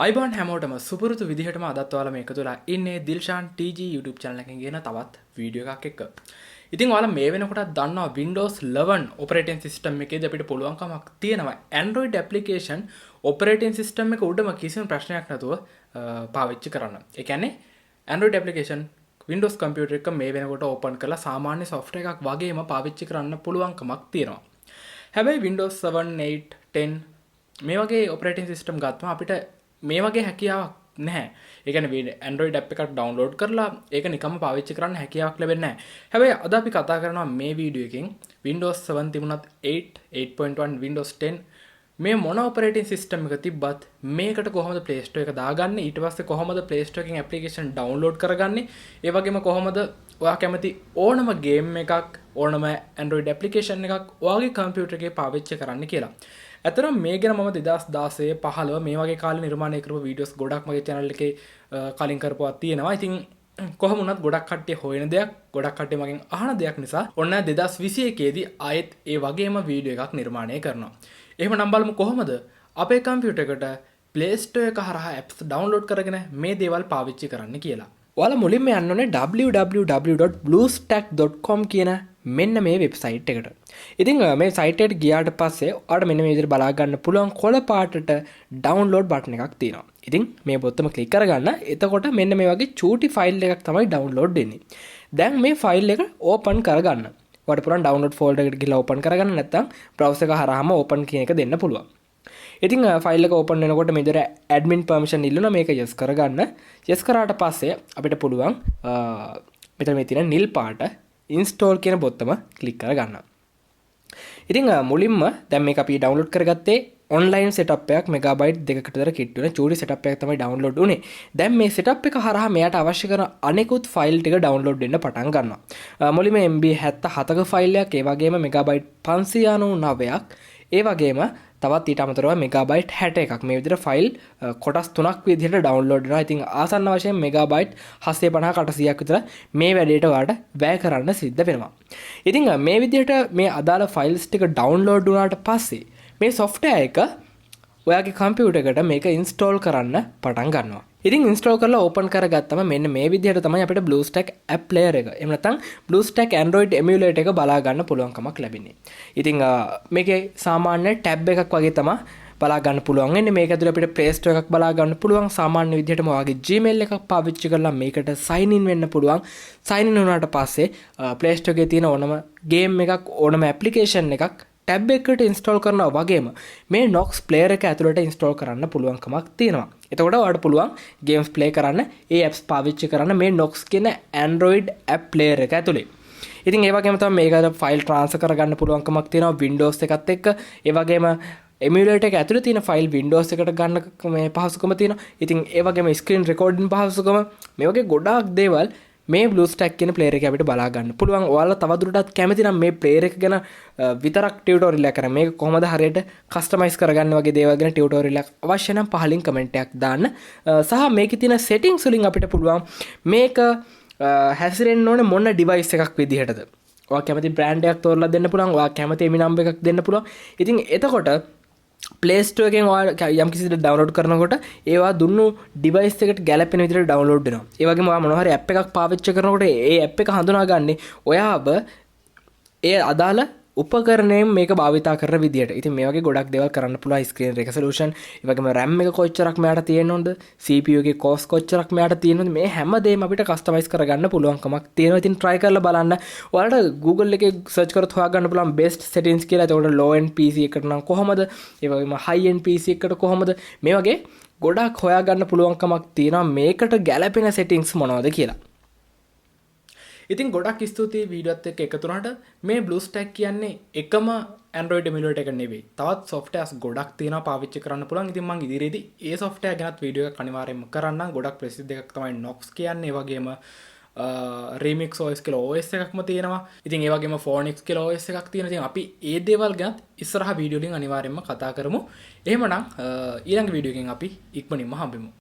අයිබෝන් හැමෝටම සුපුරුදු විදිහටම අදත් ඔයාලා මේක තුලා ඉන්නේ දිල්ෂාන් TG YouTube channel එකෙන් ගෙන තවත් වීඩියෝ එකක් එක්ක. ඉතින් ඔයාලා මේ වෙනකොට දන්නවා Windows 11 operating system එකේදී අපිට පුළුවන්කමක් තියෙනවා Android application operating system එක උඩම කිසිම ප්‍රශ්නයක් නැතුව පාවිච්චි කරන්න. ඒ කියන්නේ Android application Windows computer එක මේ වෙනකොට open කරලා සාමාන්‍ය software එකක් වගේම පාවිච්චි කරන්න පුළුවන්කමක් තියෙනවා. හැබැයි Windows 7, 8, 10 මේ වගේ operating system ගත්තම අපිට මේ වගේ හැකියාවක් නැහැ. ඒ කියන්නේ Android app එකක් download කරලා ඒක නිකම්ම පාවිච්චි කරන්න හැකියාවක් ලැබෙන්නේ නැහැ. හැබැයි අද අපි කතා කරනවා මේ වීඩියෝ එකෙන් Windows 7 තිබුණත් 8, 8.1, Windows 10 මේ මොන operating system එක තිබ්බත් මේකට කොහොමද Play Store එක දාගන්නේ, ඊට පස්සේ කොහොමද Play Store එකෙන් application download කරගන්නේ, ඒ වගේම කොහොමද ඔයා කැමති ඕනම game එකක්, ඕනම Android application එකක් ඔයාගේ computer එකේ පාවිච්චි කරන්න කියලා. ඇතරම් මේ ගැන මම 2016 15 මේ වගේ කාලේ නිර්මාණය කරපු වීඩියෝස් ගොඩක් මගේ channel එකේ කලින් කරපුවා තියෙනවා. ඉතින් කොහොම වුණත් ගොඩක් කට්ටිය හොයන දෙයක්, ගොඩක් කට්ටිය මගෙන් අහන දෙයක් නිසා ඔන්න 2021 දී ආයෙත් ඒ වගේම වීඩියෝ එකක් නිර්මාණය කරනවා. එහෙමනම් බලමු කොහොමද අපේ කම්පියුටර් එකට Play Store එක හරහා apps download කරගෙන මේ දේවල් පාවිච්චි කරන්න කියලා. ඔයාලා මුලින්ම යන්න ඕනේ www.bluestack.com කියන මෙන්න මේ වෙබ්සයිට් එකට. ඉතින් මේ සයිට් එකට ගියාට පස්සේ ඔයාලට මෙන්න මේ විදිහට බලා ගන්න පුළුවන් කොළ පාටට download button එකක් තියෙනවා. ඉතින් මේ බොත්තම ක්ලික් කරගන්න. එතකොට මෙන්න මේ වගේ චූටි ෆයිල් එකක් තමයි download වෙන්නේ. දැන් මේ ෆයිල් එක open කරගන්න. ඔයාලට පුළුවන් download folder එකට ගිහලා open කරගන්න, නැත්නම් browser එක හරහාම open කියන එක දෙන්න පුළුවන්. ඉතින් ෆයිල් එක open වෙනකොට මේ විදිහට admin permission ඉල්ලනවා. මේක yes කරගන්න. yes කරාට පස්සේ අපිට පුළුවන් මෙතන මේ තියෙන නිල් පාට install කියන බොත්තම ක්ලික් කරගන්න. ඉතින් මුලින්ම දැන් මේක අපි download කරගත්තේ online setup එකක් megabyte 2කට විතර කිට් වෙන චූටි setup එකක් තමයි download උනේ. දැන් මේ setup එක හරහා මෙයාට අවශ්‍ය කරන අනෙකුත් file ටික download වෙන්න පටන් ගන්නවා. මුලින්ම MB 77ක file එකක්, ඒ වගේම megabyte 599ක්, ඒ වගේම තවත් ඊට අමතරව megabyte 61ක් මේ විදිහට file කොටස් තුනක් විදිහට download වෙනවා. ඉතින් ආසන්න වශයෙන් megabyte 750 800ක් විතර මේ වැඩේට ඔයාලට වැය කරන්න සිද්ධ වෙනවා. ඉතින් මේ විදිහට මේ අදාළ files ටික download වුණාට පස්සේ මේ software එක ඔයාගේ computer එකට මේක install කරන්න පටන් ගන්නවා. ඉතින් install කරලා open කරගත්තම මෙන්න මේ විදිහට තමයි අපිට BlueStacks app player එක. එහෙම නැත්නම් BlueStacks Android emulator එක බලා ගන්න පුළුවන්කමක් ලැබෙන්නේ. ඉතින් මේකේ සාමාන්‍ය tab එකක් වගේ තමයි බලා ගන්න පුළුවන් වෙන්නේ. මේක ඇතුලේ අපිට Play Store එකක් බලා ගන්න පුළුවන්. සාමාන්‍ය විදිහටම ඔයාගේ Gmail එකක් පාවිච්චි කරලා මේකට sign in වෙන්න පුළුවන්. sign in වුණාට පස්සේ Play Store එකේ තියෙන ඕනම game එකක්, ඕනම application එකක් tab එකකට install කරනවා වගේම මේ Nox player එක ඇතුළට install කරන්න පුළුවන්කමක් තියෙනවා. එතකොට ඔයාලට පුළුවන් games play කරන්න, ඒ apps පාවිච්චි කරන්න මේ Nox කියන Android app player එක ඇතුලේ. ඉතින් ඒ වගේම තමයි මේකට file transfer කරගන්න පුළුවන්කමක් තියෙනවා Windows එකත් එක්ක. ඒ වගේම emulator එක ඇතුලේ තියෙන file Windows එකට ගන්න මේ පහසුකම තියෙනවා. ඉතින් ඒ වගේම screen recording පහසුකම, මේ වගේ ගොඩාක් දේවල් මේ BlueStacks කියන player එක අපිට බලා ගන්න පුළුවන්. ඔයාලා තවදුරටත් කැමති නම් මේ player එක ගැන විතරක් ටියුටෝරියල් එකක් කරන්න, මේක කොහොමද හරියට කස්ටමයිස් කරගන්න වගේ දේවල් ගැන ටියුටෝරියල් එකක් අවශ්‍ය නම් පහලින් කමෙන්ට් එකක් දාන්න. සහ මේකේ තියෙන settings වලින් අපිට පුළුවන් මේක හැසිරෙන්න ඕනේ මොන device එකක් විදිහටද. ඔයා කැමති brand එකක් තෝරලා දෙන්න පුළුවන්. ඔයා කැමති එමි නම්බර් එකක් දෙන්න පුළුවන්. ඉතින් එතකොට Play Store එකෙන් ඔයා යම් කිසි දෙයක් download කරනකොට ඒවා දුන්නු device එකට ගැලපෙන විදිහට download වෙනවා. ඒ වගේම ඔයා මොනවා හරි app එකක් පාවිච්චි කරනකොට ඒ app එක හඳුනාගන්නේ ඔයාව ඒ අදාළ උපකරණයෙන් මේක භාවිතා කරන විදිහට. ඉතින් මේ වගේ ගොඩක් දේවල් කරන්න පුළුවන්. screen resolution, ඒ වගේම RAM එක කොච්චරක් මෙයාට තියෙන්න ඕනද, CPU එකේ cost කොච්චරක් මෙයාට තියෙන්න ඕනද, මේ හැම දෙයක්ම අපිට customize කරගන්න පුළුවන්කමක් තියෙනවා. ඉතින් try කරලා බලන්න. ඔයාලට Google එකේ search කරත් හොයාගන්න පුළුවන් best settings කියලා. එතකොට low end PC එකට නම් කොහොමද, ඒ වගේම high end PC එකට කොහොමද, මේ වගේ ගොඩක් හොයාගන්න පුළුවන්කමක් තියෙනවා මේකට ගැලපෙන settings මොනවද කියලා. ඉතින් ගොඩක් ස්තුතියි වීඩියෝත් එක්ක එකතු වුණාට. මේ BlueStacks කියන්නේ එකම Android emulator එක නෙවෙයි. තවත් softwares ගොඩක් තියෙනවා පාවිච්චි කරන්න පුළුවන්. ඉතින් මම ඉදිරියේදී ඒ software ගැනත් වීඩියෝ එකක් අනිවාර්යයෙන්ම කරන්නම්. ගොඩක් ප්‍රසිද්ධ එකක් තමයි Nox කියන්නේ. ඒ වගේම Remix OS කියලා OS එකක්ම තියෙනවා. ඉතින් ඒ වගේම Phoenix කියලා OS එකක් තියෙනවා. ඉතින් අපි ඒ දේවල් ගැනත් ඉස්සරහ වීඩියෝ වලින් අනිවාර්යයෙන්ම කතා කරමු. එහෙමනම් ඊළඟ වීඩියෝ එකෙන් අපි ඉක්මනින්ම හම්බෙමු.